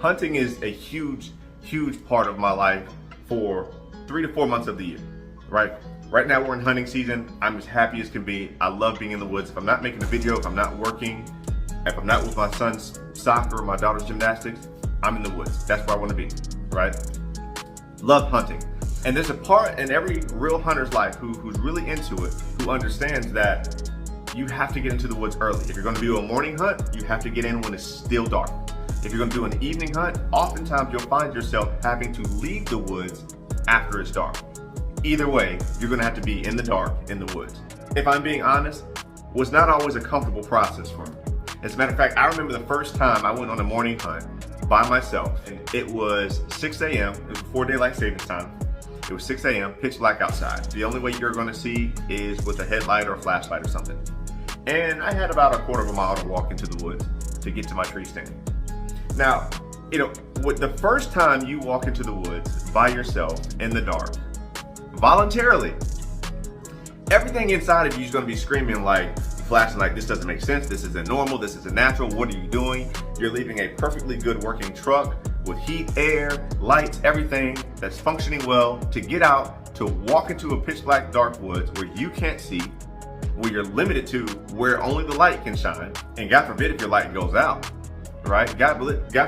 Hunting is a huge part of my life for 3 to 4 months of the year, right? Right now we're in hunting season. I'm as happy as can be. I love being in the woods. If I'm not making a video, if I'm not working, if I'm not with my son's soccer or my daughter's gymnastics, I'm in the woods. That's where I want to be, right? Love hunting. And there's a part in every real hunter's life who's really into it, who understands that you have to get into the woods early. If you're going to do a morning hunt, you have to get in when it's still dark. If you're going to do an evening hunt, oftentimes you'll find yourself having to leave the woods after it's dark. Either way, you're going to have to be in the dark in the woods. If I'm being honest, it was not always a comfortable process for me. As a matter of fact, I remember the first time I went on a morning hunt by myself, and it was 6 a.m. It was before daylight savings time. It was 6 a.m., pitch black outside. The only way you're going to see is with a headlight or a flashlight or something. And I had about a quarter of a mile to walk into the woods to get to my tree stand. Now, with the first time you walk into the woods by yourself in the dark, voluntarily, everything inside of you is going to be screaming like, flashing like, this doesn't make sense, this isn't normal, this isn't natural, what are you doing? You're leaving a perfectly good working truck with heat, air, lights, everything that's functioning well to get out to walk into a pitch black dark woods where you can't see, where you're limited to where only the light can shine, and God forbid if your light goes out, right? God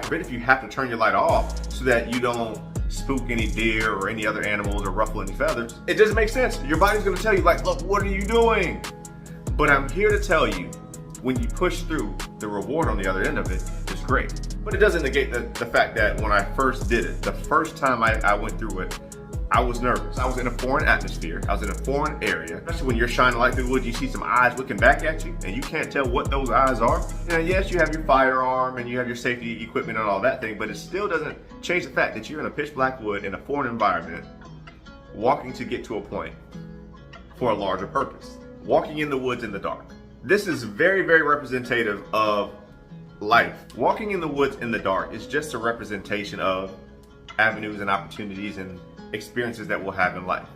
forbid if you have to turn your light off so that you don't spook any deer or any other animals or ruffle any feathers. It doesn't make sense. Your body's gonna tell you like, look, what are you doing? But I'm here to tell you, when you push through, the reward on the other end of it is great. But it doesn't negate the fact that when I first did it, the first time I went through it, I was nervous. I was in a foreign atmosphere. I was in a foreign area. Especially when you're shining light through the woods, you see some eyes looking back at you and you can't tell what those eyes are. Yes, you have your firearm and you have your safety equipment and all that thing, but it still doesn't change the fact that you're in a pitch black wood in a foreign environment, walking to get to a point for a larger purpose. Walking in the woods in the dark. This is very, very representative of life. Walking in the woods in the dark is just a representation of avenues and opportunities and experiences that we'll have in life.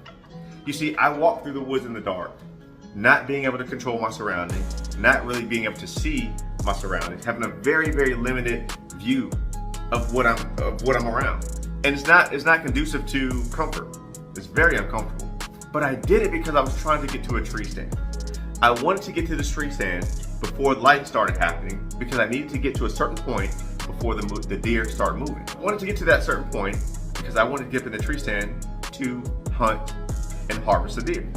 You see, I walk through the woods in the dark, not being able to control my surroundings, not really being able to see my surroundings, having a very, very limited view of what I'm around. And it's not conducive to comfort. It's very uncomfortable. But I did it because I was trying to get to a tree stand. I wanted to get to this tree stand before light started happening because I needed to get to a certain point before the deer start moving. I wanted to get to that certain point because I wanted to get in the tree stand to hunt and harvest a deer.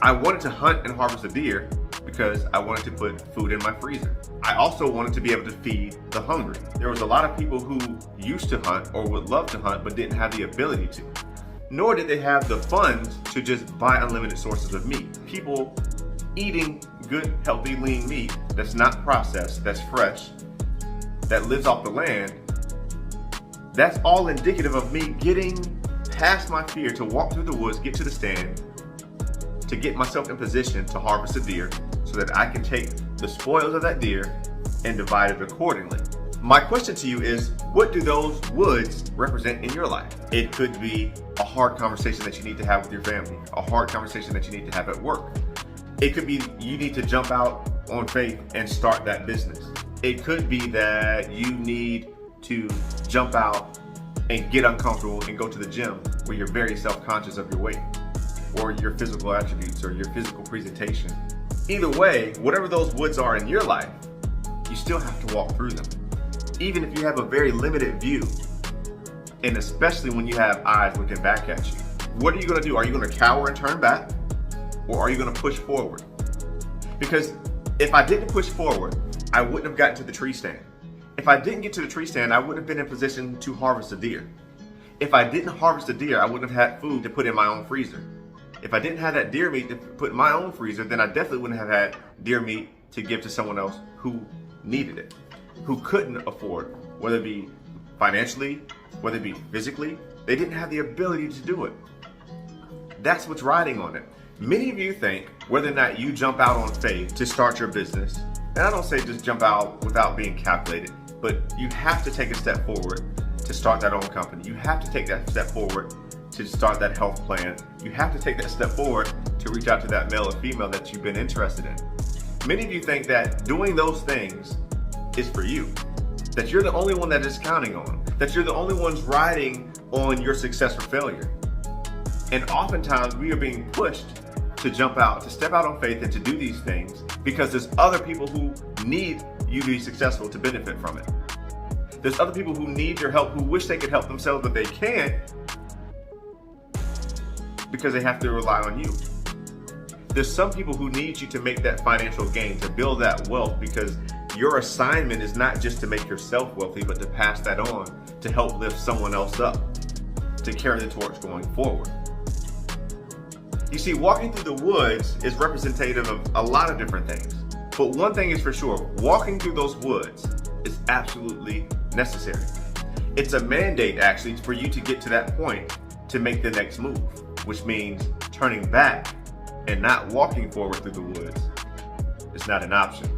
I wanted to hunt and harvest a deer because I wanted to put food in my freezer. I also wanted to be able to feed the hungry. There was a lot of people who used to hunt or would love to hunt but didn't have the ability to. Nor did they have the funds to just buy unlimited sources of meat. People eating good, healthy, lean meat that's not processed, that's fresh, that lives off the land, that's all indicative of me getting past my fear to walk through the woods, get to the stand, to get myself in position to harvest a deer so that I can take the spoils of that deer and divide it accordingly. My question to you is, what do those woods represent in your life? It could be a hard conversation that you need to have with your family, a hard conversation that you need to have at work. It could be you need to jump out on faith and start that business. It could be that you need to jump out and get uncomfortable and go to the gym where you're very self-conscious of your weight or your physical attributes or your physical presentation. Either way, whatever those woods are in your life, you still have to walk through them. Even if you have a very limited view, and especially when you have eyes looking back at you. What are you gonna do? Are you gonna cower and turn back? Or are you gonna push forward? Because if I didn't push forward, I wouldn't have gotten to the tree stand. If I didn't get to the tree stand, I wouldn't have been in position to harvest a deer. If I didn't harvest a deer, I wouldn't have had food to put in my own freezer. If I didn't have that deer meat to put in my own freezer, then I definitely wouldn't have had deer meat to give to someone else who needed it, who couldn't afford, whether it be financially, whether it be physically. They didn't have the ability to do it. That's what's riding on it. Many of you think whether or not you jump out on faith to start your business, and I don't say just jump out without being calculated, but you have to take a step forward to start that own company. You have to take that step forward to start that health plan. You have to take that step forward to reach out to that male or female that you've been interested in. Many of you think that doing those things is for you. that you're the only one that is counting on, that you're the only ones riding on your success or failure. And oftentimes we are being pushed to jump out, to step out on faith and to do these things because there's other people who need you to be successful to benefit from it. There's other people who need your help, who wish they could help themselves, but they can't because they have to rely on you. There's some people who need you to make that financial gain, to build that wealth, because your assignment is not just to make yourself wealthy, but to pass that on, to help lift someone else up, to carry the torch going forward. You see, walking through the woods is representative of a lot of different things. But one thing is for sure, walking through those woods is absolutely necessary. It's a mandate, actually, for you to get to that point to make the next move, which means turning back and not walking forward through the woods is not an option.